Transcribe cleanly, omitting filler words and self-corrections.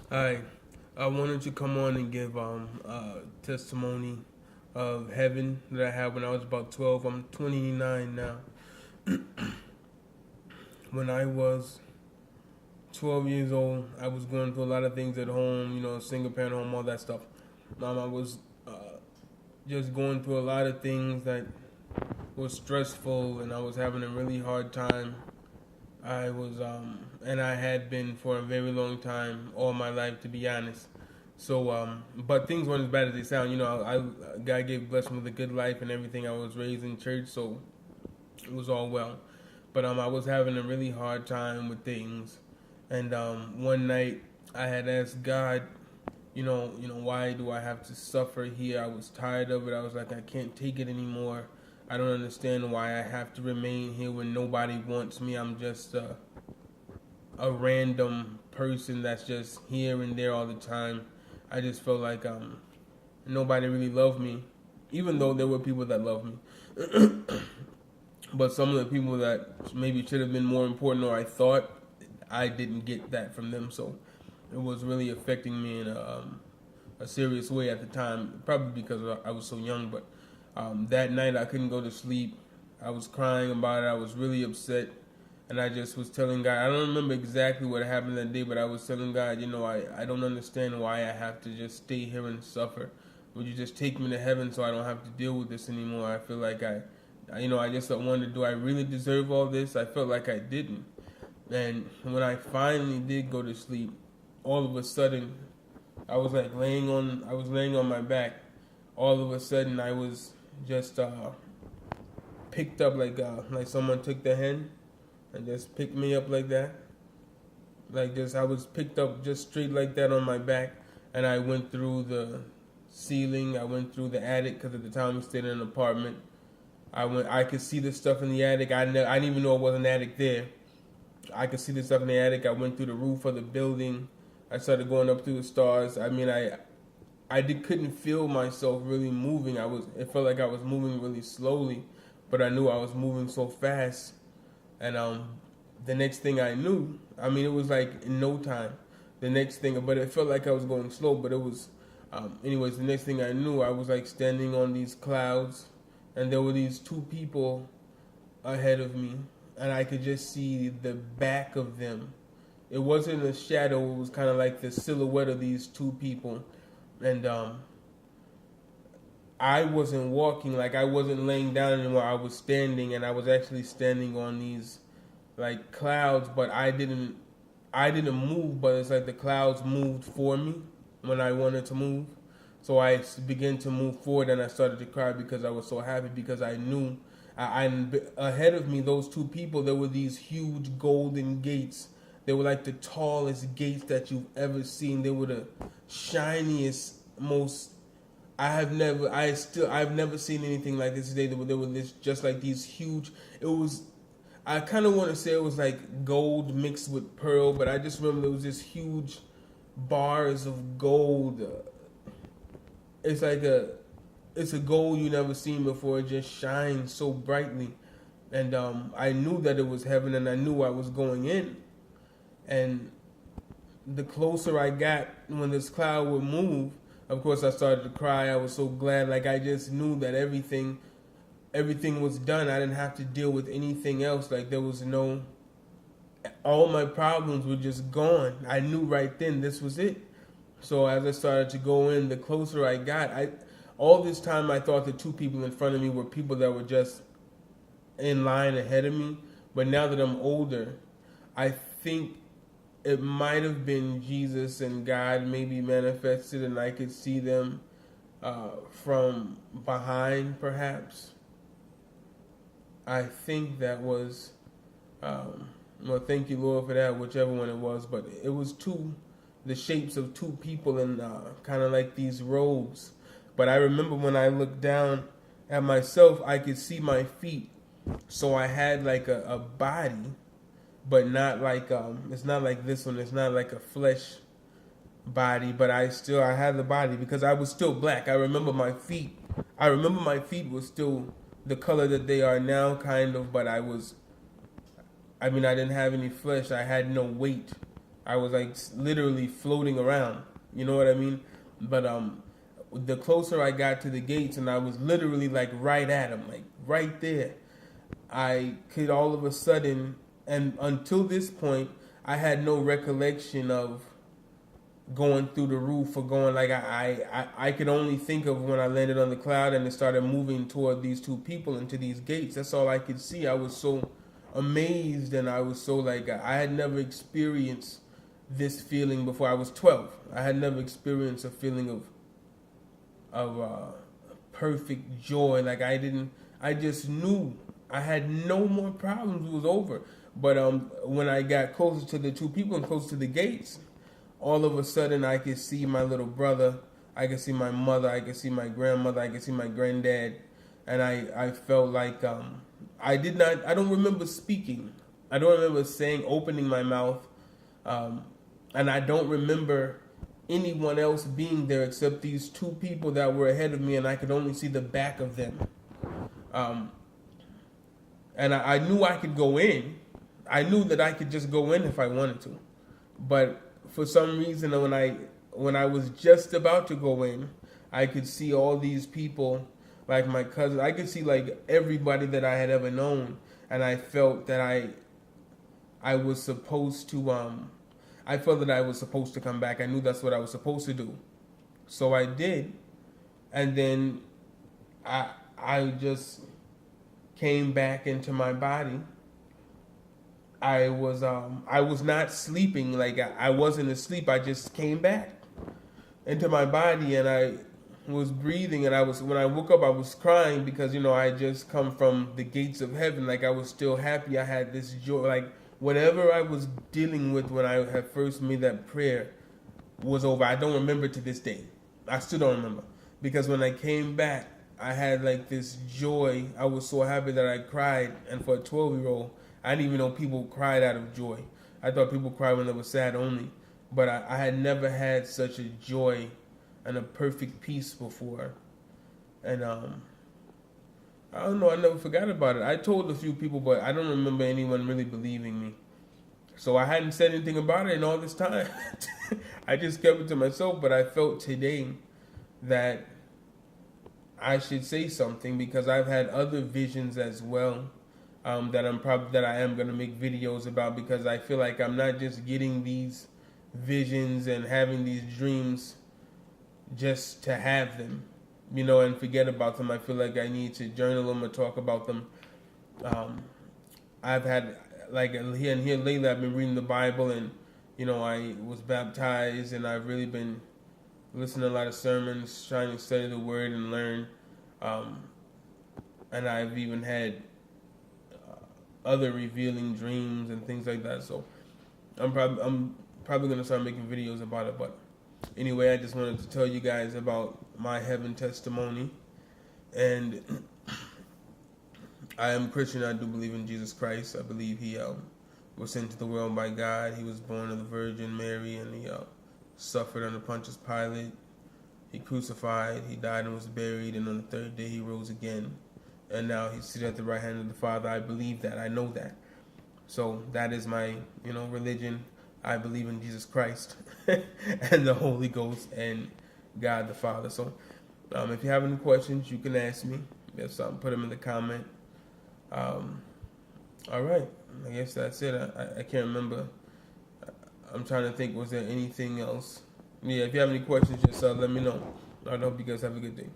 Hi, I wanted to come on and give testimony of heaven that I had when I was about 12. I'm 29 now. When I was 12 years old, I was going through a lot of things at home, single parent home, all that stuff. I was just going through a lot of things that was stressful, and I was having a really hard time. And I had been for a very long time, all my life, to be honest. So, but things weren't as bad as they sound. God gave blessed me with a good life and everything. I was raised in church, so it was all well. But I was having a really hard time with things, and one night I had asked God, why do I have to suffer here? I was tired of it. I was like, I can't take it anymore. I don't understand why I have to remain here when nobody wants me. I'm just a random person that's just here and there all the time. I just felt like nobody really loved me, even though there were people that loved me. But some of the people that maybe should have been more important, or I thought, I didn't get that from them. So it was really affecting me in a serious way at the time. Probably because I was so young. But that night I couldn't go to sleep. I was crying about it. I was really upset. And I just was telling God, I don't remember exactly what happened that day, but I was telling God, I don't understand why I have to just stay here and suffer. Would you just take me to heaven so I don't have to deal with this anymore? I feel like I just wondered, do I really deserve all this? I felt like I didn't. And when I finally did go to sleep, all of a sudden, I was laying on my back. All of a sudden, I was just picked up like someone took the hand and just picked me up like that. Like this, I was picked up just straight like that on my back, and I went through the ceiling. I went through the attic because at the time we stayed in an apartment. I could see the stuff in the attic. I didn't even know it was an attic there. I could see the stuff in the attic. I went through the roof of the building. I started going up through the stars. Couldn't feel myself really moving. It felt like I was moving really slowly, but I knew I was moving so fast. And the next thing I knew, it was like in no time. The next thing, but it felt like I was going slow. But it was, anyways. The next thing I knew, I was like standing on these clouds, and there were these two people ahead of me, and I could just see the back of them. It wasn't a shadow; it was kind of like the silhouette of these two people, and I wasn't walking, like I wasn't laying down anymore. I was standing, and I was actually standing on these like clouds, but I didn't move. But it's like the clouds moved for me when I wanted to move. So I began to move forward, and I started to cry because I was so happy because I knew I ahead of me, those two people, there were these huge golden gates. They were like the tallest gates that you've ever seen. They were the shiniest, most I've never seen anything like this today. There were this just like these huge. It was. I kind of want to say it was like gold mixed with pearl, but I just remember there was this huge bars of gold. It's like it's a gold you never seen before. It just shines so brightly, and I knew that it was heaven, and I knew I was going in. And the closer I got, when this cloud would move, of course I started to cry. I was so glad, like I just knew that everything was done. I didn't have to deal with anything else. Like there was no, all my problems were just gone. I knew right then this was it. So as I started to go in, the closer I got, all this time I thought the two people in front of me were people that were just in line ahead of me. But now that I'm older, I think it might have been Jesus and God maybe manifested, and I could see them from behind, perhaps. I think that was, well, thank you, Lord, for that, whichever one it was. But it was the shapes of two people in kind of like these robes. But I remember when I looked down at myself, I could see my feet. So I had like a body, but not like it's not like this one. It's not like a flesh body, but I had the body because I was still black. I remember my feet. I remember my feet were still the color that they are now, kind of. But I didn't have any flesh. I had no weight. I was like literally floating around. You know what I mean? But the closer I got to the gates, and I was literally like right at them, like right there, I could all of a sudden, and until this point, I had no recollection of going through the roof or going like I could only think of when I landed on the cloud and it started moving toward these two people into these gates. That's all I could see. I was so amazed, and I was so like I had never experienced this feeling before. I was 12. I had never experienced a feeling of perfect joy. Like I just knew I had no more problems. It was over. But when I got closer to the two people and close to the gates, all of a sudden I could see my little brother, I could see my mother, I could see my grandmother, I could see my granddad, and I felt like I don't remember speaking. I don't remember opening my mouth, and I don't remember anyone else being there except these two people that were ahead of me, and I could only see the back of them. And I knew I could go in. I knew that I could just go in if I wanted to. But for some reason, when I was just about to go in, I could see all these people, like my cousin. I could see like everybody that I had ever known, and I felt that I was supposed to. I felt that I was supposed to come back. I knew that's what I was supposed to do, so I did, and then I just came back into my body. I was not sleeping, like I wasn't asleep. I just came back into my body, and I was breathing, and when I woke up I was crying because I had just come from the gates of heaven. Like I was still happy. I had this joy, like whatever I was dealing with when I had first made that prayer was over. I don't remember to this day. I still don't remember, because when I came back I had like this joy. I was so happy that I cried, and for a 12-year-old, I didn't even know people cried out of joy. I thought people cried when they were sad only. But I had never had such a joy and a perfect peace before. And I don't know, I never forgot about it. I told a few people, but I don't remember anyone really believing me. So I hadn't said anything about it in all this time. I just kept it to myself, but I felt today that I should say something, because I've had other visions as well. That I am going to make videos about, because I feel like I'm not just getting these visions and having these dreams just to have them, and forget about them. I feel like I need to journal them or talk about them. I've had, like here and here lately, I've been reading the Bible, and I was baptized, and I've really been listening to a lot of sermons, trying to study the Word and learn. And I've even had other revealing dreams and things like that. So I'm probably gonna start making videos about it. But anyway, I just wanted to tell you guys about my heaven testimony. And I am Christian. I do believe in Jesus Christ. I believe he was sent to the world by God. He was born of the Virgin Mary, and he suffered under Pontius Pilate. He crucified, he died and was buried, and on the third day he rose again. And now he's seated at the right hand of the Father. I believe that. I know that. So that is my, religion. I believe in Jesus Christ and the Holy Ghost and God the Father. So if you have any questions, you can ask me. If something, put them in the comment. All right. I guess that's it. I can't remember. I'm trying to think. Was there anything else? Yeah, if you have any questions, just let me know. I hope you guys have a good day.